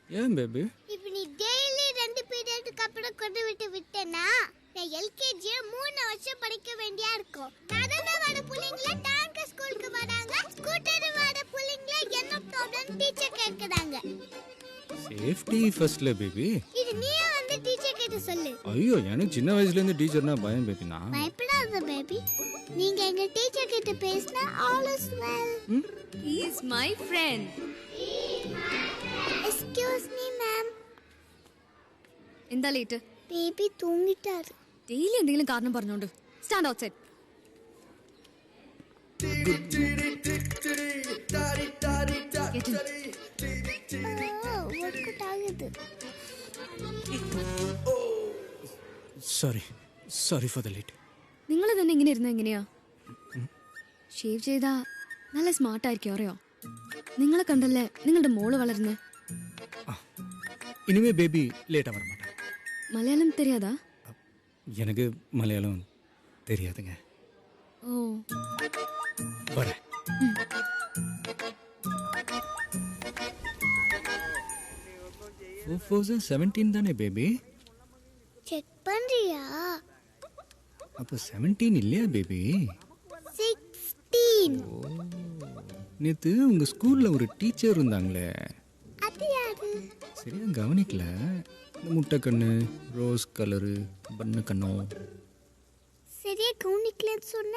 ஏன் பேபி? இப்போ நீ டெய்லி 2 பீரியடுக்கு அப்புறம் கொண்டு விட்டேன்னா நான் எல்கேஜி 3 வருஷம் படிக்க வேண்டியா இருக்கும். நடன வர புள்ளைங்கள டான்ஸ் ஸ்கூலுக்கு வராங்க, ஸ்கூட்டர் வர புள்ளைங்கள என்ன ப்ராப்ளம் டீச்சர் கேக்குறாங்க. சேஃப்டி ஃபர்ஸ்ட்ல பேபி. இது நீயே வந்து டீச்சர் கிட்ட சொல்லு. ஐயோ, எனக்கு சின்ன வயசுல இருந்து டீச்சர்னா பயம் பேபி. நான் பயப்படாத பேபி. நீங்க எங்க டீச்சர் கிட்ட பேசினா all is well. He is my friend. Excuse me ma'am. എന്താ ലേറ്റ്? பேபி தூங்கிட்டாரு. ഡെയിലി എന്തെങ്കിലും കാരണം പറഞ്ഞോണ്ട് സ്റ്റാൻഡ് ഔട്ട്സൈഡ്. ஒர்க் ஆகுது. sorry for the late. നിങ്ങൾ തന്നെ ഇങ്ങനെ ഇരുന്ന എങ്ങനെയാ? ഷേവ് ചെയ്താ നല്ല സ്മാർട്ട് ആയിരിക്കും അറിയോ? നിങ്ങളെ കണ്ടല്ലേ നിങ്ങളുടെ മോള് വളരുന്നേ. இனிமே பேபி லேட்டா வர மாட்டேன். മലയാളം தெரியாதா? எனக்கு மலையாளம் தெரியாதுங்க. ஓ வரேன். ஓ 17 தானே பேபி? செக் பண்றியா? அப்போ 17 இல்லையா பேபி? 16. நேத்து உங்க ஸ்கூல்ல ஒரு டீச்சர் இருந்தாங்களே, அது யாரு? சரியா கவனிக்கல. இந்த முட்டை கண்ணு, ரோஸ் கலரு, பண்ணு கண்ணோ. சரியா கவனிக்கலன்னு சொன்ன.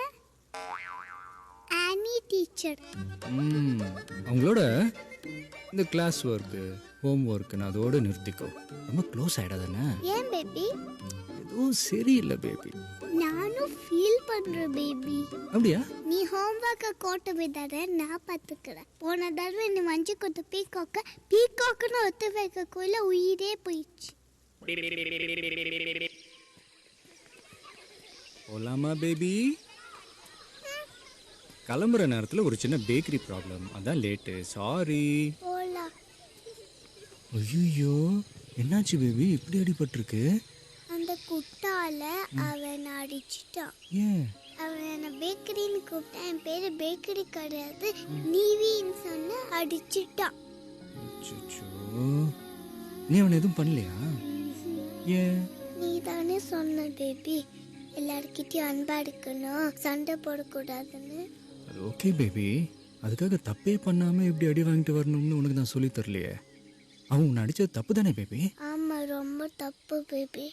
ஆனி டீச்சர். அவங்களோட இந்த கிளாஸ் ஒர்க்கு, ஹோம் ஒர்க்குன்னு அதோட நிறுத்திக்கோ. ரொம்ப க்ளோஸ் ஆயிடாதானே? ஏன் பேபி? எதுவும் சரியில்லை பேபி. நானும் ஃபீல் பண்றேன் பேபி. அப்படியா? நீ ஹோம்வொர்க்கை கோட்டை விடாத, நான் பார்த்துக்கிறேன். போன தடவை நீ மஞ்சு கொத்து பீகாக்குன்னு ஒத்து வைக்கக்குள்ள உயிரே போயிடுச்சு. போலாமா பேபி? கிளம்புற நேரத்தில் ஒரு சின்ன பேக்கரி ப்ராப்ளம், அதான் லேட்டு. சாரி. போலாம். ஐயோ, என்னாச்சு பேபி? இப்படி அடிபட்டிருக்கு? அந்த குட்டால அவன் அடிச்சிட்டான். ஏன்? அவன் என்ன பேக்கரின்னு கூப்பிட்டான். என் பேரு பேக்கரி கிடையாது, நீவின்னு சொன்ன அடிச்சிட்டான். அச்சச்சோ. நீ அவனை எதுவும் பண்ணலையா? ஏன்? நீ தானே சொன்ன பேபி எல்லார்கிட்டயும் அன்பா இருக்கணும், சண்டை போடக்கூடாதுன்னு. அது ஓகே பேபி. அதுக்காக தப்பே பண்ணாம இப்படி அடி வாங்கிட்டு வரணும்னு உனக்கு நான் சொல்லி தரலையே. அவன் உன்னை அடிச்சது தப்பு தானே பேபி? ஆமா, ரொம்ப தப்பு பேபி.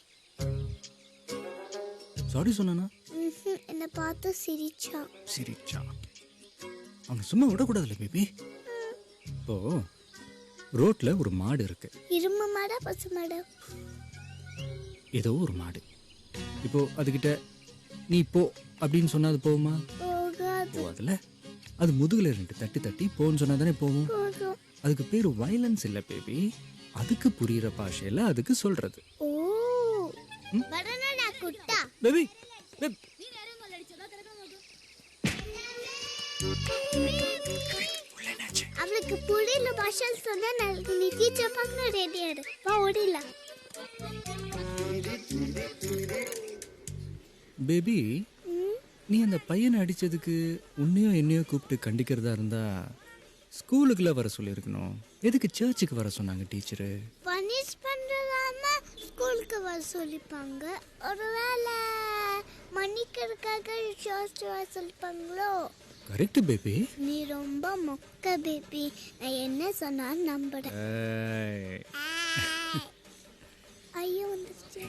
சாரி சொன்னானா? என்னை பார்த்து சிரிச்சான். சிரிச்சான். அவனை சும்மா விடக்கூடாதுல்ல பேபி. இப்போ ரோட்ல ஒரு மாடு இருக்கு. இரும்பு மாடா பசு மாடா? ஏதோ ஒரு மாடு. இப்போ அதுகிட்ட நீ போ அப்படின்னு சொன்னா அது போகுமா? போகாது. போகாதுல. அது முதுகுல 2 தட்டி தட்டி போன்னு சொன்னா தானே போகும். போகும். அதுக்கு பேரு வயலன்ஸ் இல்ல பேபி. அதுக்கு புரியுற பாஷையில அதுக்கு சொல்றது. ஓ வரணும்டா குட்டா. பேபி அவளுக்கு புரியல பாஷை சொன்னா நீ டீச்சர் பார்க்கணும். ரெடியா இரு, வா ஓடிடலாம். பேபி, நீ அந்த பையனை அடிச்சதுக்கு உன்னையோ என்னையோ கூப்பிட்டு கண்டிக்கிறதா இருந்தா ஸ்கூலுக்குள்ள வர சொல்லியிருக்கணும். எதுக்கு சர்ச்சுக்கு வர சொன்னாங்க டீச்சரு? பனிஷ் பண்றதாம ஸ்கூலுக்கு வர சொல்லிப்பாங்க. ஒருவேளை மன்னிக்கிறதுக்காக சர்ச் வர சொல்லிப்பாங்களோ? Correct baby. நீ ரொம்ப மொக்க பேபி. நான் என்ன சொன்னாலும் நம்புறேன். ஐயோ வந்துச்சு.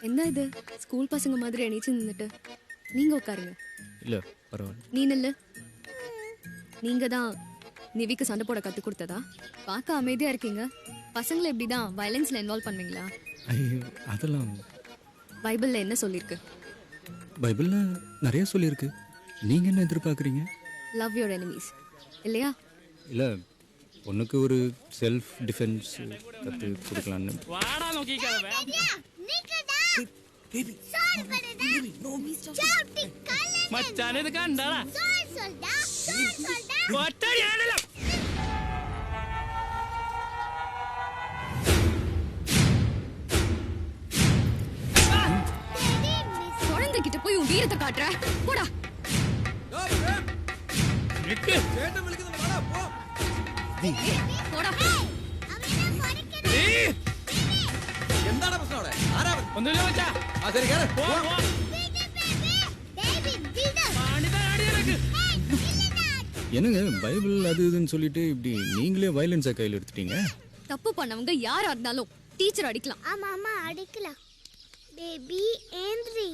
എന്താ ഇത്? സ്കൂൾ പസങ്ങ മാതിരി എണീച്ച് നിന്നിട്ട്. நீங்க உட்காருங்க. இல்ல பரவாயில்ல. நீ நில்லு. நீங்க தான் நிவிக்கு சண்டை போட கத்து கொடுத்ததா? பார்க்க அமைதியா இருக்கீங்க. பசங்களை எப்படிதான் வயலன்ஸ்ல இன்வால்வ் பண்ணுவீங்களா? ஐயோ, அதெல்லாம் பைபிள்ல என்ன சொல்லிருக்கு? பைபிள்ல நிறைய சொல்லியிருக்கு. நீங்க என்ன எதிர்பார்க்குறீங்க? லவ் யுவர் எனிமீஸ் இல்லையா? இல்ல, பொண்ணுக்கு ஒரு செல்ஃப் டிஃபென்ஸ் கத்து கொடுக்கலான்னு. பேபி சாரி பண்ணடா. நோ மிஸ்டர் சாப்டி கல்ல மச்சான் இது கண்டாடா. சாரி சொல்டா. ஒட்டடி ஆடல. குழந்தைகிட்ட போய் உன் வீரத்தை காட்டுற. போடா. நிக்கு. சேட்ட விழுக்குது, வாடா போ. போடா. அவன் குறைக்கணும் ഏയ്, എന്താണ് പ്രശ്നം അവിടെ? ആരാ അവൻ? ഒന്നുമില്ല മച്ചാ. ആ, ശരി, കേറ്. പോ, പോ. டேவிட் விடு പണിതാ അടി എനക്ക്. என்னங்க பைபிள் அது இதுன்னு சொல்லிட்டு இப்படி நீங்களே வயலன்ஸை கையில் எடுத்துட்டீங்க. தப்பு பண்ணவங்க யாரா இருந்தாலும் டீச்சர் அடிக்கலாம். ஆமா ஆமா அடிக்கலாம் பேபி ஏந்திரி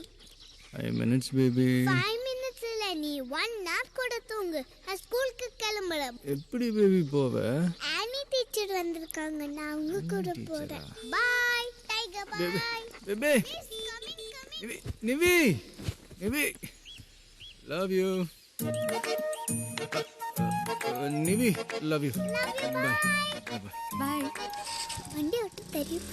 5 minutes பேபி. 5 minutes இல்ல நீ 1 hour கூட தூங்கு நான் ஸ்கூலுக்கு கிளம்புறேன் எப்படி பேபி போவ? ஆனி டீச்சர் வந்திருக்காங்க நான் அவங்க கூட போறேன் bye tiger bye baby Nivi Nivi Nivi love you. Nivi love you. Bye bye. Bye. வண்டி ஓட்ட தெரியும்